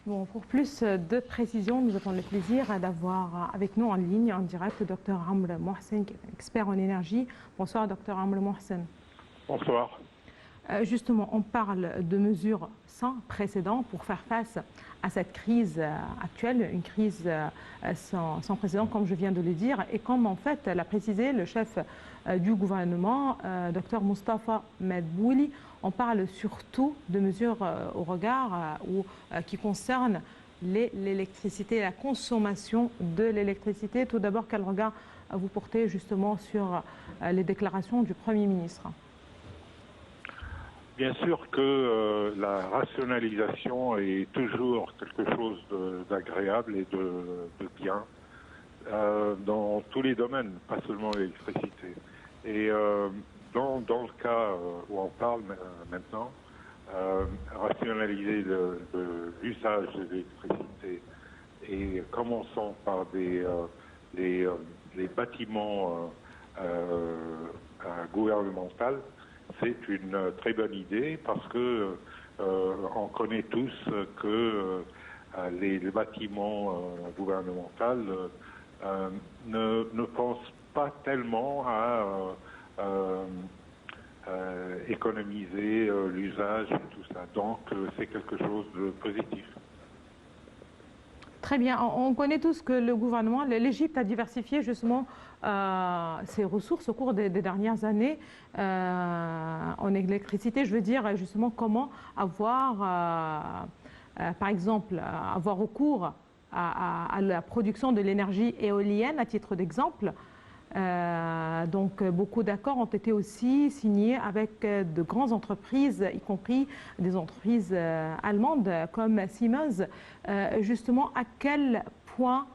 Bon, pour plus de précision, nous avons le plaisir d'avoir avec nous en ligne, en direct, le Dr Amr Mohsen, expert en énergie. Bonsoir, Dr Amr Mohsen. Bonsoir. Justement, on parle de mesures sans précédent pour faire face à cette crise actuelle, une crise sans précédent, comme je viens de le dire, et comme en fait l'a précisé le chef du gouvernement, Dr Moustapha Medbouli. On parle surtout de mesures au regard qui concernent l'électricité, la consommation de l'électricité. Tout d'abord, quel regard vous portez justement sur les déclarations du Premier ministre? Bien sûr que la rationalisation est toujours quelque chose d'agréable et de bien dans tous les domaines, pas seulement l'électricité. Et dans le cas où on parle maintenant, rationaliser l'usage de l'électricité et commençons par les bâtiments gouvernementaux, c'est une très bonne idée parce que on connaît tous que les bâtiments gouvernementaux ne pensent pas tellement à économiser l'usage et tout ça. Donc c'est quelque chose de positif. Très bien. On connaît tous que le gouvernement, l'Égypte a diversifié justement ses ressources au cours des dernières années en électricité. Je veux dire justement comment avoir, par exemple, avoir recours à la production de l'énergie éolienne à titre d'exemple. Donc beaucoup d'accords ont été aussi signés avec de grandes entreprises, y compris des entreprises allemandes comme Siemens. Justement, à quel point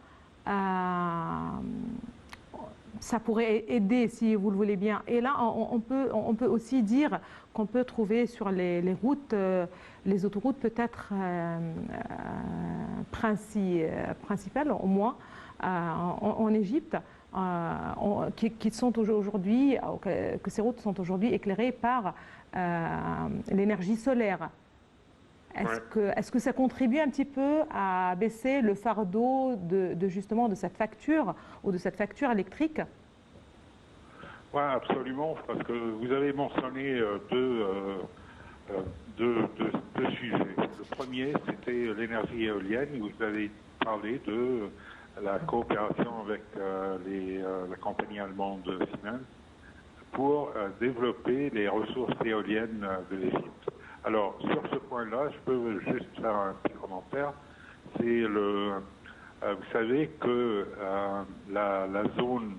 ça pourrait aider, si vous le voulez bien. Et là, on peut aussi dire qu'on peut trouver sur les routes, les autoroutes peut-être principales, au moins en Égypte, qui sont aujourd'hui, que ces routes sont aujourd'hui éclairées par l'énergie solaire. Est-ce que ça contribue un petit peu à baisser le fardeau justement de cette facture ou de cette facture électrique? Oui, absolument, parce que vous avez mentionné deux sujets. Le premier, c'était l'énergie éolienne. Vous avez parlé de la coopération avec la compagnie allemande Siemens pour développer les ressources éoliennes de l'Égypte. Alors, sur ce point-là, je peux juste faire un petit commentaire. C'est vous savez que la zone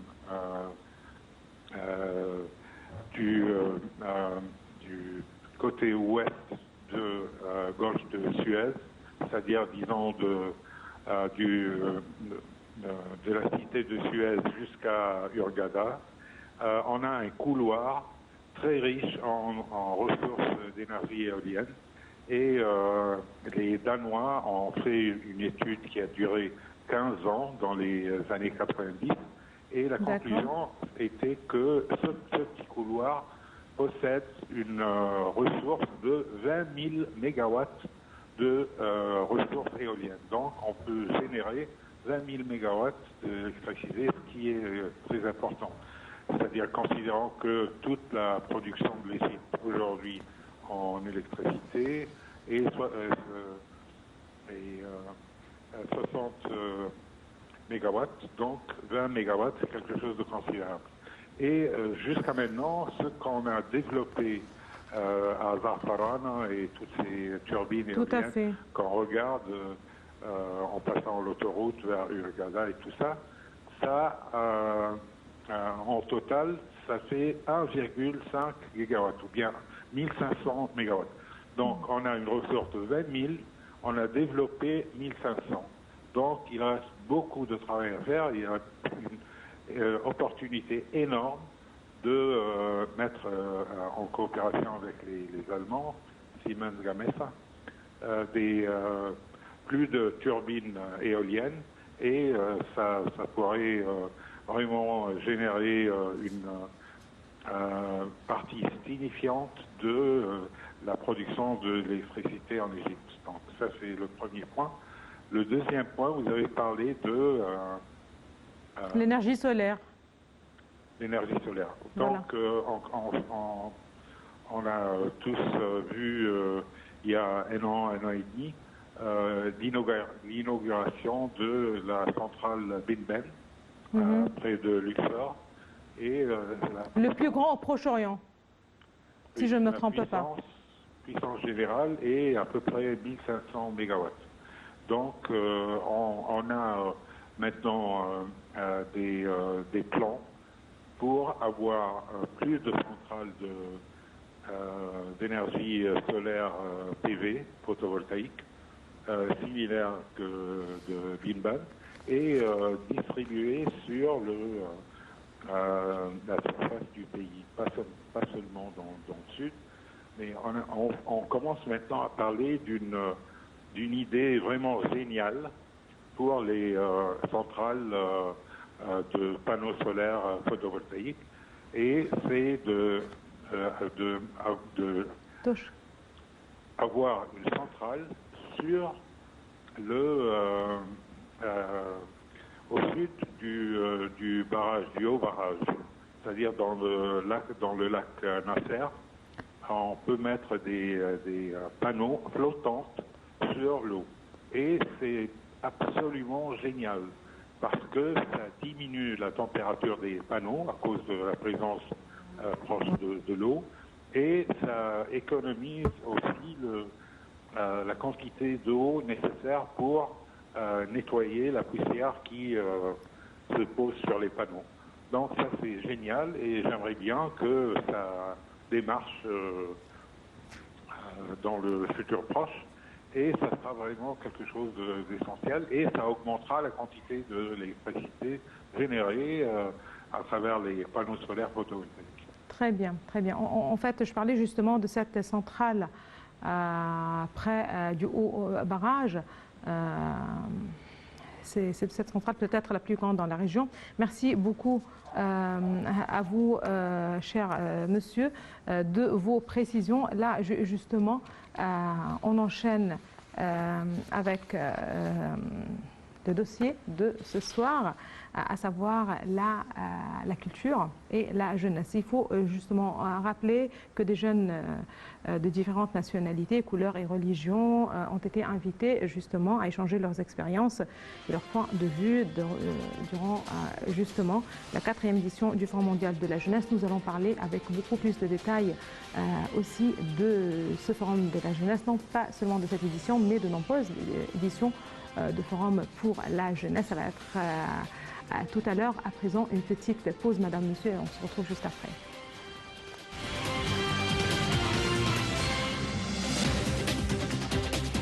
du côté ouest de Golfe de Suez, c'est-à-dire, disons, de la cité de Suez jusqu'à Hurghada, on a un couloir très riche en ressources d'énergie éolienne. Et les Danois ont fait une étude qui a duré 15 ans dans les années 90. Et la conclusion était que ce petit couloir possède une ressource de 20 000 mégawatts de ressources éoliennes. Donc on peut générer 20 000 mégawatts d'électricité, ce qui est très important. C'est-à-dire considérant que toute la production de l'Égypte aujourd'hui en électricité est 60 mégawatts, donc 20 mégawatts, c'est quelque chose de considérable. Et jusqu'à maintenant, ce qu'on a développé à Zarfarana et toutes ces turbines éoliennes qu'on regarde en passant l'autoroute vers Hurghada et tout ça, en total, ça fait 1,5 gigawatts ou bien 1500 mégawatts. Donc on a une ressource de 20 000, on a développé 1500. Donc il reste beaucoup de travail à faire. Il y a une opportunité énorme de mettre en coopération avec les Allemands, Siemens Gamesa, plus de turbines éoliennes et ça pourrait vraiment générer une partie signifiante de la production de l'électricité en Égypte. Donc ça, c'est le premier point. Le deuxième point, vous avez parlé de l'énergie solaire. L'énergie solaire. Voilà. Donc, on a tous vu il y a un an et demi, l'inauguration de la centrale Bin Ben, près de Luxor. Et, le plus grand au Proche-Orient, si je ne me trompe pas. Puissance générale est à peu près 1500 MW. Donc, on a maintenant des plans pour avoir plus de centrales d'énergie solaire PV, photovoltaïque, similaire que de Binban, et distribuées sur la surface du pays, pas seulement dans le sud, mais on commence maintenant à parler d'une idée vraiment géniale pour les centrales de panneaux solaires photovoltaïques, et c'est avoir une centrale sur au sud du barrage, du haut barrage, c'est-à-dire dans le lac Nasser. On peut mettre des panneaux flottants sur l'eau, et c'est absolument génial parce que ça diminue la température des panneaux à cause de la présence proche de l'eau, et ça économise aussi la quantité d'eau nécessaire pour nettoyer la poussière qui se pose sur les panneaux. Donc ça, c'est génial, et j'aimerais bien que ça démarche dans le futur proche, et ça sera vraiment quelque chose d'essentiel, et ça augmentera la quantité de l'électricité générée à travers les panneaux solaires photovoltaïques. Très bien, très bien. En fait, je parlais justement de cette centrale près du haut barrage. C'est cette centrale peut-être la plus grande dans la région. Merci beaucoup à vous, cher monsieur, de vos précisions. Là, justement, on enchaîne avec le dossier de ce soir, à savoir la culture et la jeunesse. Il faut justement rappeler que des jeunes de différentes nationalités, couleurs et religions ont été invités justement à échanger leurs expériences et leurs points de vue durant justement la 4e édition du Forum mondial de la jeunesse. Nous allons parler avec beaucoup plus de détails aussi de ce Forum de la jeunesse, non pas seulement de cette édition, mais de nombreuses éditions de Forum pour la jeunesse. Ça va être tout à l'heure. À présent, une petite pause, madame, monsieur, et on se retrouve juste après.